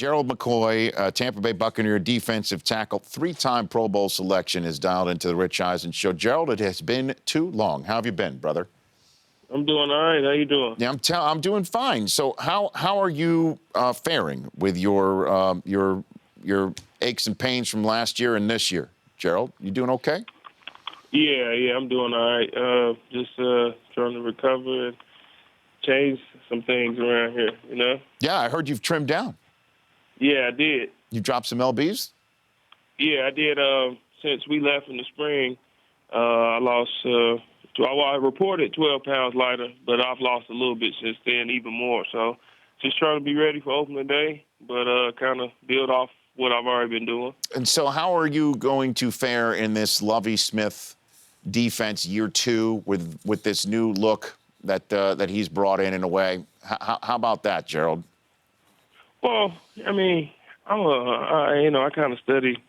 Gerald McCoy, Tampa Bay Buccaneer defensive tackle, three-time Pro Bowl selection, is dialed into the Rich Eisen Show. Gerald, it has been too long. How have you been, brother? I'm doing all right. How you doing? Yeah, I'm doing fine. So how are you faring with your aches and pains from last year and this year, Gerald? You doing okay? Yeah, I'm doing all right. Just trying to recover and change some things around here, you know? Yeah, I heard you've trimmed down. Yeah, I did. You dropped some lbs? Yeah, I did. Since we left in the spring, I lost, I reported 12 pounds lighter, but I've lost a little bit since then, even more. So just trying to be ready for opening day, but kind of build off what I've already been doing. And so how are you going to fare in this Lovie Smith defense year two with this new look that he's brought in a way? How about that, Gerald? Well, I mean, I kind of study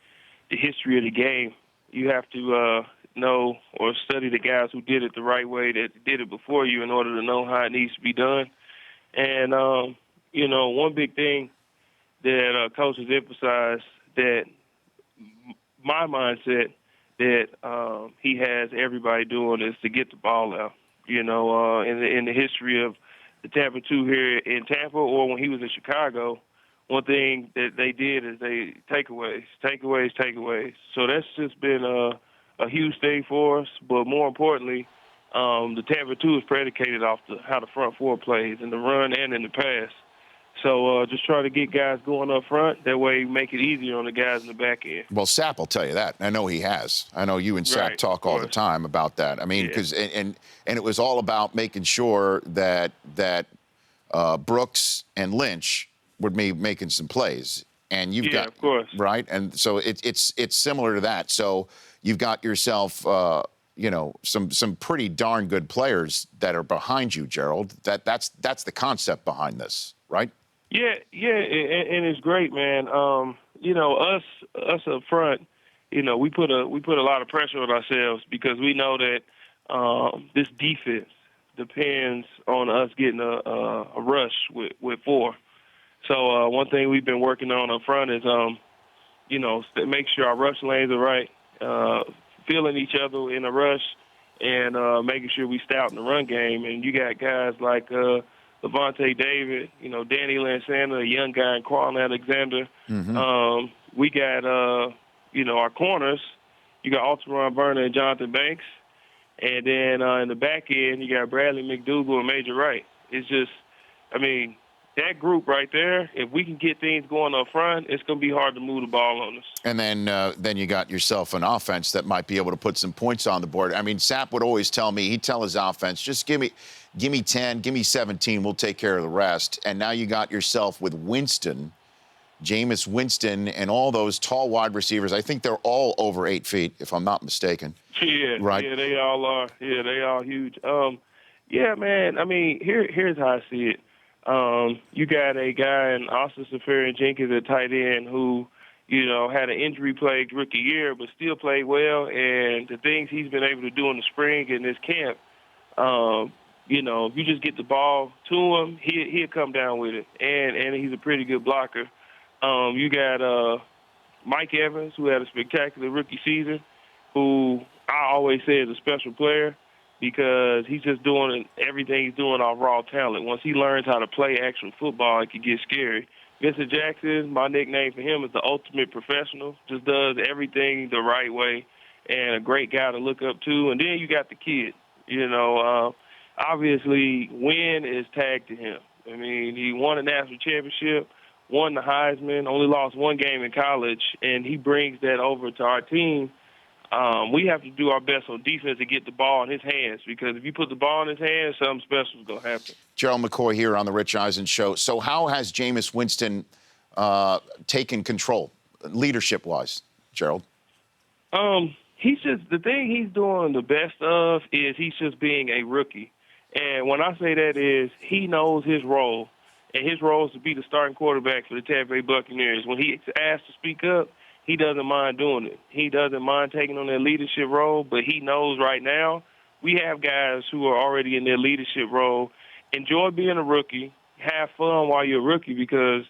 the history of the game. You have to know or study the guys who did it the right way, that did it before you, in order to know how it needs to be done. And one big thing that coaches emphasize, that my mindset that he has everybody doing, is to get the ball out. In the history of the Tampa 2 here in Tampa, or when he was in Chicago, one thing that they did is they takeaways. So that's just been a huge thing for us. But more importantly, the Tampa 2 is predicated off how the front four plays, in the run and in the pass. So just try to get guys going up front. That way, make it easier on the guys in the back end. Well, Sapp will tell you that. I know he has. I know you and Sapp Right, talk all the time about that. I mean, because and it was all about making sure that Brooks and Lynch would be making some plays, and you've got, of course, right, and so it's similar to that. So you've got yourself, some pretty darn good players that are behind you, Gerald. That's the concept behind this, right? Yeah, and it's great, man. Us up front, we put a lot of pressure on ourselves, because we know that this defense depends on us getting a rush with four. So one thing we've been working on up front is, make sure our rush lanes are right, feeling each other in a rush, and making sure we stout in the run game. And you got guys like Levante David, Danny Lansana, a young guy, and Quan Alexander. Mm-hmm. We got, our corners. You got Alteron Burner and Jonathan Banks. And then in the back end, you got Bradley McDougal and Major Wright. It's just, that group right there, if we can get things going up front, it's going to be hard to move the ball on us. And then you got yourself an offense that might be able to put some points on the board. I mean, Sapp would always tell me, he'd tell his offense, just give me 10, give me 17, we'll take care of the rest. And now you got yourself with Winston, Jameis Winston, and all those tall wide receivers. I think they're all over 8 feet, if I'm not mistaken. Yeah, right? Yeah, they all are. Yeah, they all huge. Man, here's how I see it. You got a guy in Austin Safarian Jenkins at tight end who, had an injury-plagued rookie year, but still played well. And the things he's been able to do in the spring in this camp, if you just get the ball to him, he'll come down with it. And he's a pretty good blocker. You got Mike Evans, who had a spectacular rookie season, who I always say is a special player, because he's just doing everything he's doing off raw talent. Once he learns how to play actual football, it can get scary. Vincent Jackson, my nickname for him is the ultimate professional, just does everything the right way, and a great guy to look up to. And then you got the kid. Obviously, Wynn is tagged to him. He won a national championship, won the Heisman, only lost one game in college, and he brings that over to our team. We have to do our best on defense to get the ball in his hands, because if you put the ball in his hands, something special is going to happen. Gerald McCoy here on the Rich Eisen Show. So how has Jameis Winston taken control, leadership-wise, Gerald? The thing he's doing the best of is he's just being a rookie. And when I say that is, he knows his role, and his role is to be the starting quarterback for the Tampa Bay Buccaneers. When he's asked to speak up, he doesn't mind doing it. He doesn't mind taking on that leadership role, but he knows right now we have guys who are already in their leadership role. Enjoy being a rookie. Have fun while you're a rookie, because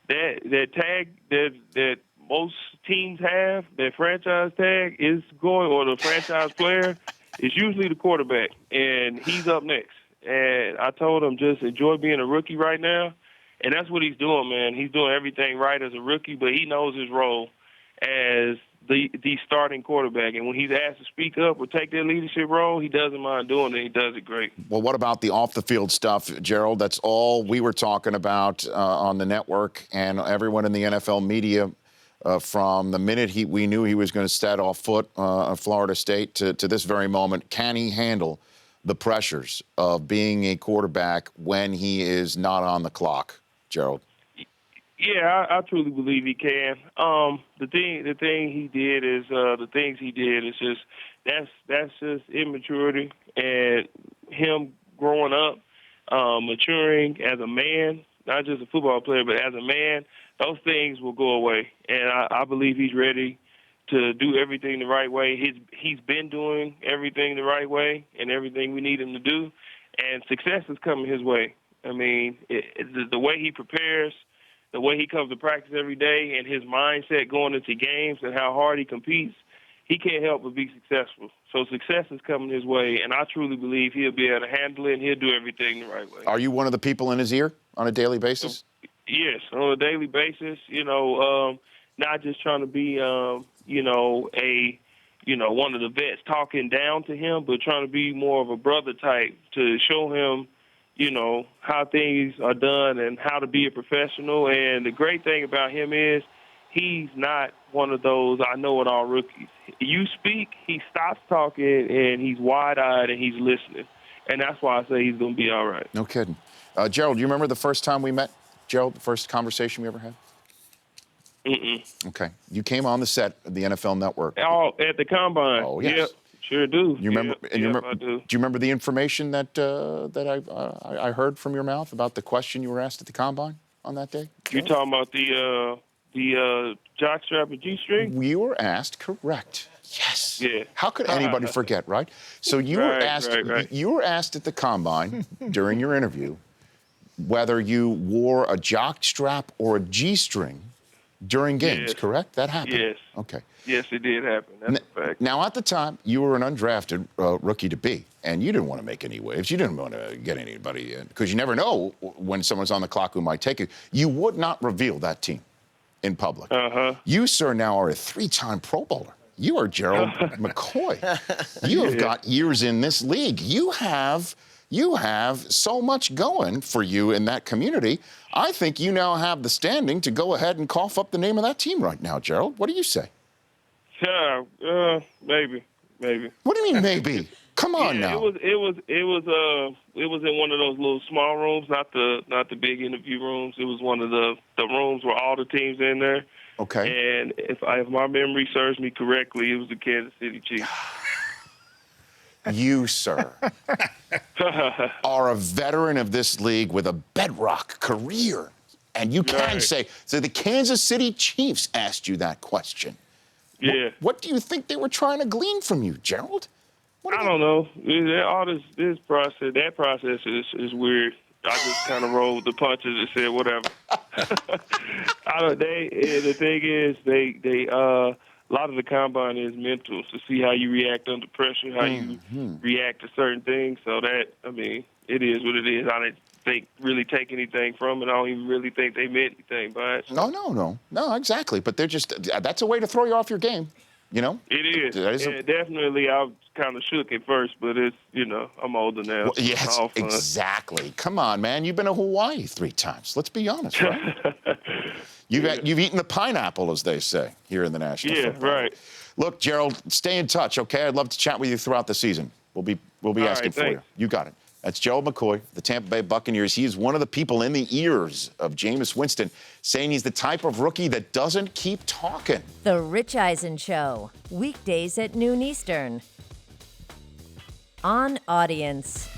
that tag that most teams have, that franchise tag is going, or the franchise player is usually the quarterback, and he's up next. And I told him just enjoy being a rookie right now, and that's what he's doing, man. He's doing everything right as a rookie, but he knows his role as the starting quarterback. And when he's asked to speak up or take that leadership role, he doesn't mind doing it. He does it great. Well, what about the off-the-field stuff, Gerald? That's all we were talking about on the network and everyone in the NFL media from the minute we knew he was going to start off foot at Florida State to this very moment. Can he handle the pressures of being a quarterback when he is not on the clock, Gerald? Yeah, I truly believe he can. The things he did is just that's just immaturity and him growing up, maturing as a man, not just a football player, but as a man. Those things will go away, and I believe he's ready to do everything the right way. He's been doing everything the right way and everything we need him to do, and success is coming his way. I mean, the way he prepares, the way he comes to practice every day, and his mindset going into games and how hard he competes, he can't help but be successful. So success is coming his way, and I truly believe he'll be able to handle it, and he'll do everything the right way. Are you one of the people in his ear on a daily basis? Yes, on a daily basis. Not just trying to be, one of the vets talking down to him, but trying to be more of a brother type to show him, how things are done and how to be a professional. And the great thing about him is he's not one of those I know it all rookies. You speak, he stops talking, and he's wide-eyed and he's listening. And that's why I say he's going to be all right. No kidding. Gerald, do you remember the first time we met? Gerald, the first conversation we ever had? Okay. You came on the set of the NFL Network. Oh, at the Combine. Oh, yes. Yep, sure do. You remember? I do. Do you remember the information that I heard from your mouth about the question you were asked at the Combine on that day? You talking about the jockstrap and G-string? We were asked, correct. Yes. Yeah. How could anybody forget, right? So you were asked. Right. You were asked at the Combine during your interview whether you wore a jock strap or a G-string during games, correct? That happened? Yes. Okay. Yes, it did happen. That's a fact. Now, at the time, you were an undrafted rookie to be, and you didn't want to make any waves. You didn't want to get anybody in, because you never know when someone's on the clock who might take you. You would not reveal that team in public. You, sir, now are a 3-time Pro Bowler. You are Gerald McCoy. You have got years in this league. You have so much going for you in that community. I think you now have the standing to go ahead and cough up the name of that team right now, Gerald. What do you say? Maybe. What do you mean maybe? Come on now. It was in one of those little small rooms, not the big interview rooms. It was one of the rooms where all the teams in there. Okay. And if my memory serves me correctly, it was the Kansas City Chiefs. You, sir, are a veteran of this league with a bedrock career. And you can say, so the Kansas City Chiefs asked you that question. Yeah. What do you think they were trying to glean from you, Gerald? I don't know. All this process, that process is weird. I just kind of rolled the punches and said whatever. The thing is, a lot of the Combine is mental, to see how you react under pressure, how you react to certain things. So it is what it is. I didn't really take anything from it. I don't even really think they meant anything by it. So. No, exactly. But that's a way to throw you off your game, you know? It is. Definitely, I was kind of shook at first, but it's, I'm older now. Well, yes, exactly. Come on, man. You've been to Hawaii 3 times. Let's be honest, right? You've eaten the pineapple, as they say, here in the National Football. Right. Look, Gerald, stay in touch, okay? I'd love to chat with you throughout the season. We'll be asking for you. You got it. That's Gerald McCoy, the Tampa Bay Buccaneers. He is one of the people in the ears of Jameis Winston, saying he's the type of rookie that doesn't keep talking. The Rich Eisen Show, weekdays at noon Eastern. On Audience.